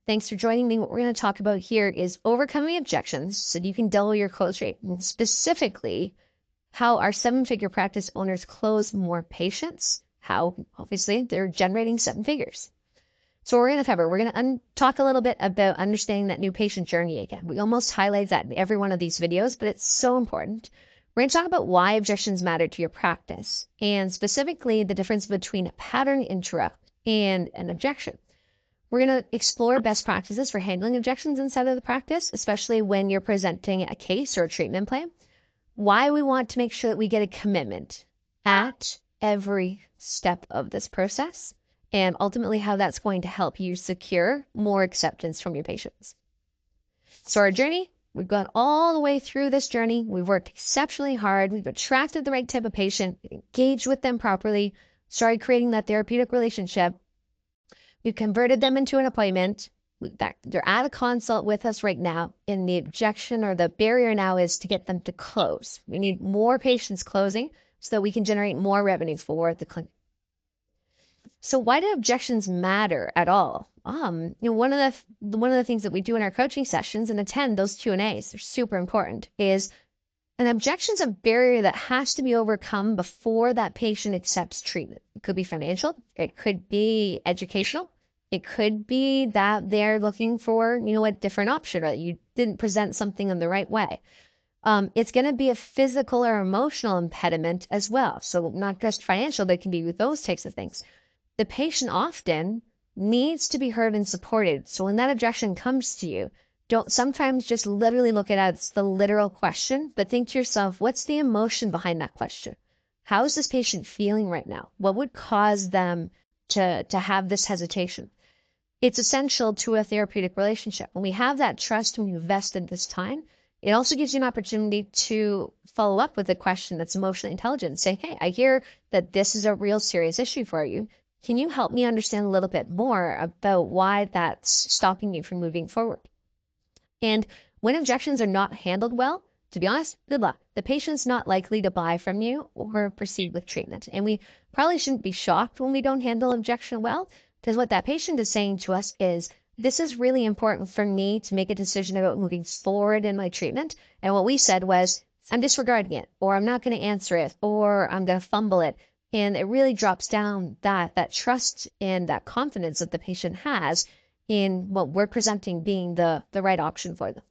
Thanks for joining me. What we're going to talk about here is overcoming objections so you can double your close rate, and specifically how our seven-figure practice owners close more patients, how obviously they're generating seven figures. So we're going to cover, we're going to talk a little bit about understanding that new patient journey again. We almost highlight that in every one of these videos, but it's so important. We're going to talk about why objections matter to your practice, and specifically the difference between a pattern interrupt and an objection. We're going to explore best practices for handling objections inside of the practice, especially when you're presenting a case or a treatment plan. Why we want to make sure that we get a commitment at every step of this process, and ultimately how that's going to help you secure more acceptance from your patients. So our journey, we've gone all the way through this journey. We've worked exceptionally hard. We've attracted the right type of patient, engaged with them properly, started creating that therapeutic relationship. We've converted them into an appointment. They're at a consult with us right now, and the objection or the barrier now is to get them to close. We need more patients closing so that we can generate more revenue for the clinic. So why do objections matter at all? One of the things that we do in our coaching sessions and attend those Q&As, they're super important, is an objection's a barrier that has to be overcome before that patient accepts treatment. It could be financial, it could be educational, it could be that they're looking for, a different option, or that you didn't present something in the right way. It's going to be a physical or emotional impediment as well. So not just financial, but it can be with those types of things. The patient often needs to be heard and supported. So when that objection comes to you, don't sometimes just literally look at it as the literal question, but think to yourself, what's the emotion behind that question? How is this patient feeling right now? What would cause them to have this hesitation? It's essential to a therapeutic relationship. When we have that trust and we invested this time, it also gives you an opportunity to follow up with a question that's emotionally intelligent and say, hey, I hear that this is a real serious issue for you. Can you help me understand a little bit more about why that's stopping you from moving forward? And when objections are not handled well, to be honest, good luck. The patient's not likely to buy from you or proceed with treatment. And we probably shouldn't be shocked when we don't handle objection well, because what that patient is saying to us is, this is really important for me to make a decision about moving forward in my treatment. And what we said was, I'm disregarding it, or I'm not going to answer it, or I'm going to fumble it. And it really drops down that trust and that confidence that the patient has in what we're presenting being the right option for them.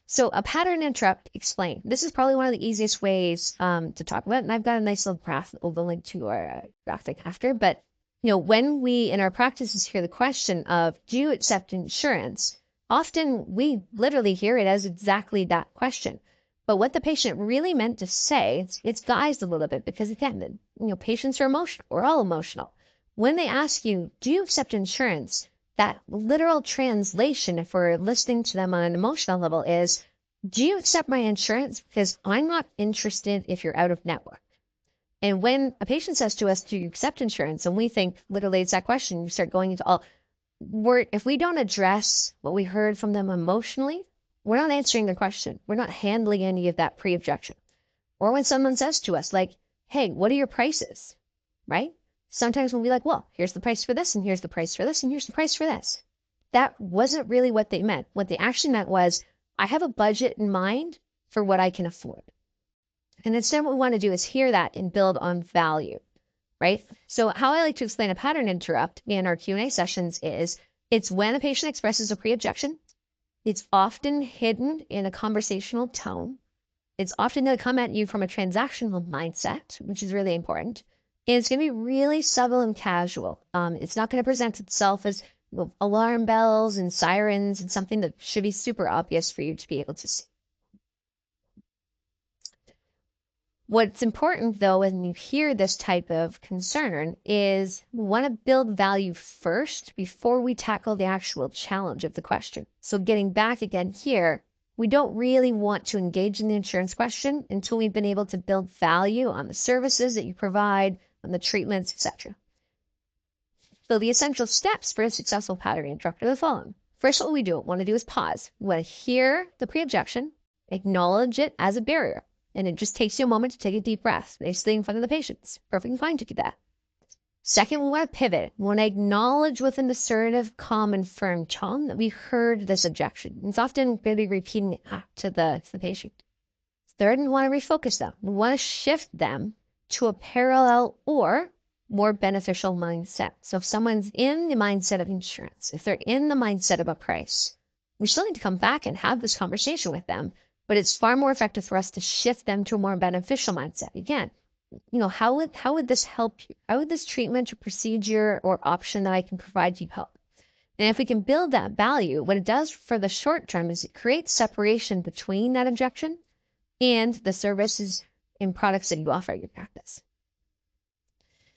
So a pattern interrupt, explain. This is probably one of the easiest ways to talk about it. And I've got a nice little graph that we'll link to our graphic after. But when we in our practices hear the question of, do you accept insurance? Often we literally hear it as exactly that question. But what the patient really meant to say, it's guised a little bit, because again, patients are emotional. We're all emotional. When they ask you, do you accept insurance? That literal translation, if we're listening to them on an emotional level, is, do you accept my insurance? Because I'm not interested if you're out of network. And when a patient says to us, do you accept insurance? And we think literally it's that question, you start going into if we don't address what we heard from them emotionally, we're not answering the question. We're not handling any of that pre-objection. Or when someone says to us, like, hey, what are your prices? Right? Sometimes we'll be like, well, here's the price for this, and here's the price for this, and here's the price for this. That wasn't really what they meant. What they actually meant was, I have a budget in mind for what I can afford. And instead what we want to do is hear that and build on value, right? So how I like to explain a pattern interrupt in our Q&A sessions is, it's when a patient expresses a pre-objection. It's often hidden in a conversational tone. It's often going to come at you from a transactional mindset, which is really important. And it's going to be really subtle and casual. It's not going to present itself as alarm bells and sirens and something that should be super obvious for you to be able to see. What's important, though, when you hear this type of concern is we want to build value first before we tackle the actual challenge of the question. So getting back again here, we don't really want to engage in the insurance question until we've been able to build value on the services that you provide, on the treatments, etc. So the essential steps for a successful pattern interrupt are the following. First, what we want to do is pause. We want to hear the pre-objection, acknowledge it as a barrier. And it just takes you a moment to take a deep breath, basically in front of the patient. It's perfectly fine to do that. Second, we want to pivot. We want to acknowledge with an assertive, calm, and firm tone that we heard this objection. It's often really repeating it to the patient. Third, we want to refocus them. We want to shift them to a parallel or more beneficial mindset. So if someone's in the mindset of insurance, if they're in the mindset of a price, we still need to come back and have this conversation with them, but it's far more effective for us to shift them to a more beneficial mindset. Again, how would this help you? How would this treatment or procedure or option that I can provide you help? And if we can build that value, what it does for the short term is it creates separation between that objection and the services and products that you offer at your practice.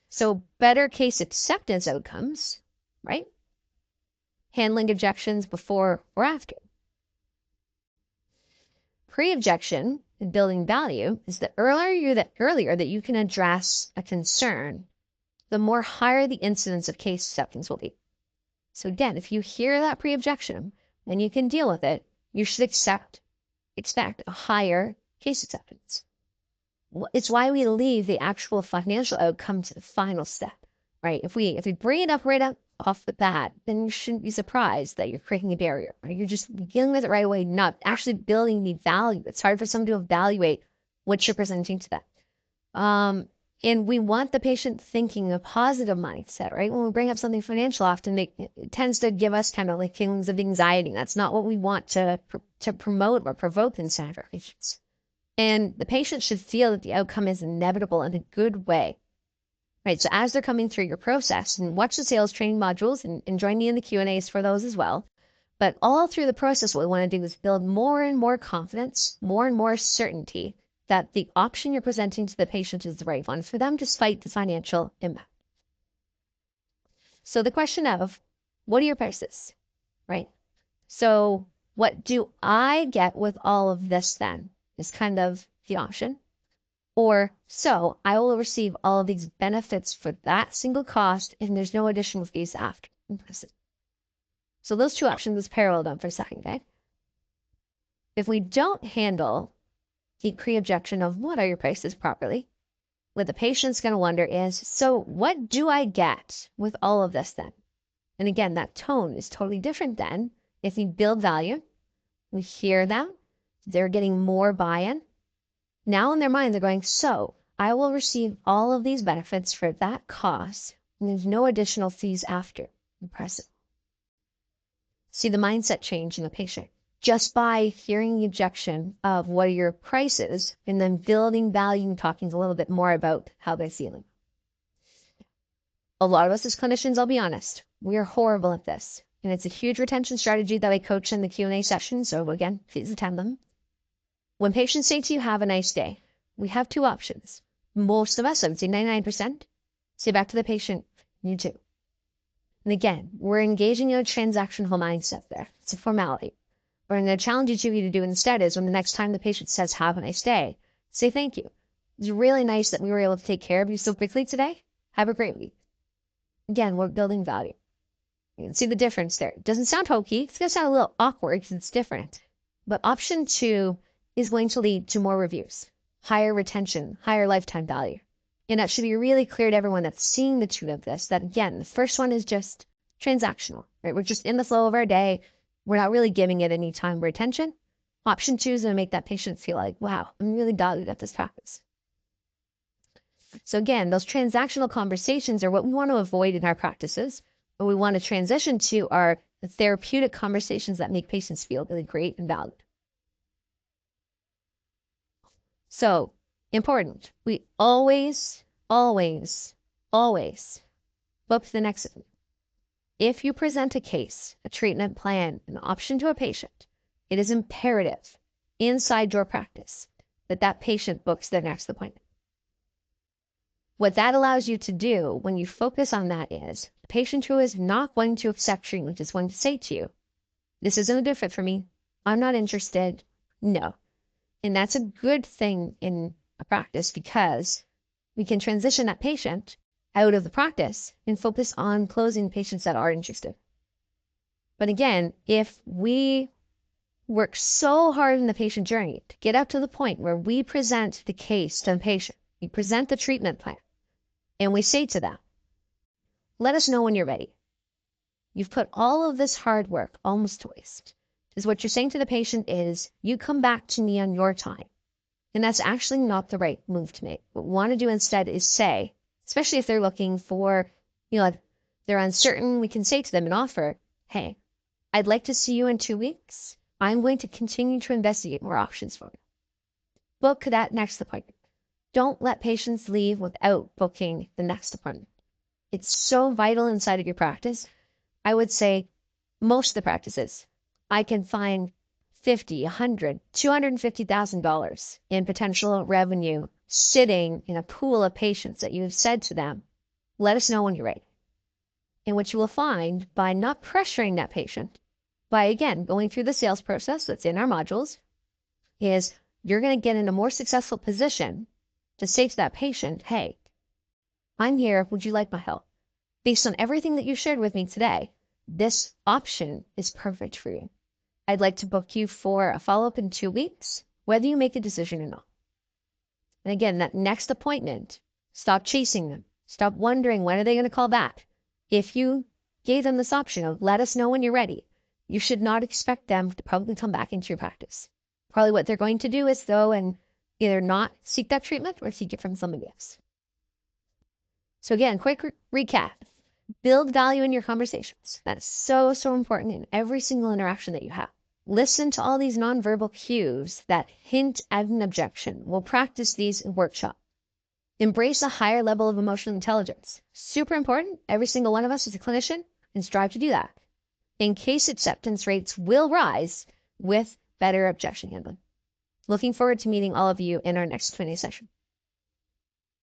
So better case acceptance outcomes, right? Handling objections before or after. Pre-objection and building value is the earlier that you can address a concern, the more higher the incidence of case acceptance will be. So again, if you hear that pre-objection and you can deal with it, you should expect a higher case acceptance. It's why we leave the actual financial outcome to the final step, right? If we bring it up right up off the bat, then you shouldn't be surprised that you're creating a barrier, right? You're just dealing with it right away, not actually building the value. It's hard for someone to evaluate what you're presenting to them. And we want the patient thinking a positive mindset, right? When we bring up something financial, often it tends to give us kind of like feelings of anxiety. That's not what we want to promote or provoke inside our patients. And the patient should feel that the outcome is inevitable in a good way. Right, so as they're coming through your process, and watch the sales training modules and join me in the Q&As for those as well. But all through the process, what we want to do is build more and more confidence, more and more certainty that the option you're presenting to the patient is the right one for them despite the financial impact. So the question of, what are your prices, right? So what do I get with all of this then is kind of the option. Or, so I will receive all of these benefits for that single cost and there's no additional fees after. So those two options, let's parallel them for a second, okay? If we don't handle the pre-objection of what are your prices properly, what the patient's going to wonder is, so what do I get with all of this then? And again, that tone is totally different then. If we build value, we hear them, they're getting more buy-in. Now in their mind, they're going, so I will receive all of these benefits for that cost, and there's no additional fees after. Impressive. See the mindset change in the patient just by hearing the objection of what are your prices and then building value and talking a little bit more about how they're feeling. A lot of us as clinicians, I'll be honest, we are horrible at this. And it's a huge retention strategy that I coach in the Q&A session. So again, please attend them. When patients say to you, have a nice day, we have two options. Most of us, I would say 99%, say back to the patient, you too. And again, we're engaging in a transactional mindset there. It's a formality. What I'm going to challenge you to do instead is when the next time the patient says, have a nice day, say thank you. It's really nice that we were able to take care of you so quickly today. Have a great week. Again, we're building value. You can see the difference there. It doesn't sound hokey. It's going to sound a little awkward because it's different. But option 2 is going to lead to more reviews, higher retention, higher lifetime value. And that should be really clear to everyone that's seeing the truth of this, that again, the first one is just transactional, right? We're just in the flow of our day. We're not really giving it any time or attention. Option 2 is going to make that patient feel like, wow, I'm really valued at this practice. So again, those transactional conversations are what we want to avoid in our practices. What we want to transition to are the therapeutic conversations that make patients feel really great and valued. So important, we always, always, always book the next one. If you present a case, a treatment plan, an option to a patient, it is imperative inside your practice that that patient books their next appointment. What that allows you to do when you focus on that is the patient who is not going to accept treatment is going to say to you, this isn't a good fit for me. I'm not interested. No. And that's a good thing in a practice because we can transition that patient out of the practice and focus on closing patients that are interested. But again, if we work so hard in the patient journey to get up to the point where we present the case to the patient, we present the treatment plan, and we say to them, let us know when you're ready. You've put all of this hard work almost to waste. Because what you're saying to the patient is, you come back to me on your time. And that's actually not the right move to make. What we want to do instead is say, especially if they're looking for, if they're uncertain, we can say to them and offer, hey, I'd like to see you in 2 weeks. I'm going to continue to investigate more options for you. Book that next appointment. Don't let patients leave without booking the next appointment. It's so vital inside of your practice. I would say most of the practices, I can find $50, $100, $250,000 in potential revenue sitting in a pool of patients that you have said to them, let us know when you're ready. And what you will find by not pressuring that patient, by again going through the sales process that's in our modules, is you're going to get in a more successful position to say to that patient, hey, I'm here. Would you like my help? Based on everything that you shared with me today, this option is perfect for you. I'd like to book you for a follow-up in 2 weeks, whether you make a decision or not. And again, that next appointment, stop chasing them. Stop wondering when are they going to call back. If you gave them this option of let us know when you're ready, you should not expect them to probably come back into your practice. Probably what they're going to do is go and either not seek that treatment or seek it from somebody else. So again, quick recap. Build value in your conversations. That is so, so important in every single interaction that you have. Listen to all these nonverbal cues that hint at an objection. We'll practice these in workshop. Embrace a higher level of emotional intelligence. Super important. Every single one of us as a clinician can strive to do that. In case acceptance rates will rise with better objection handling. Looking forward to meeting all of you in our next Q&A session.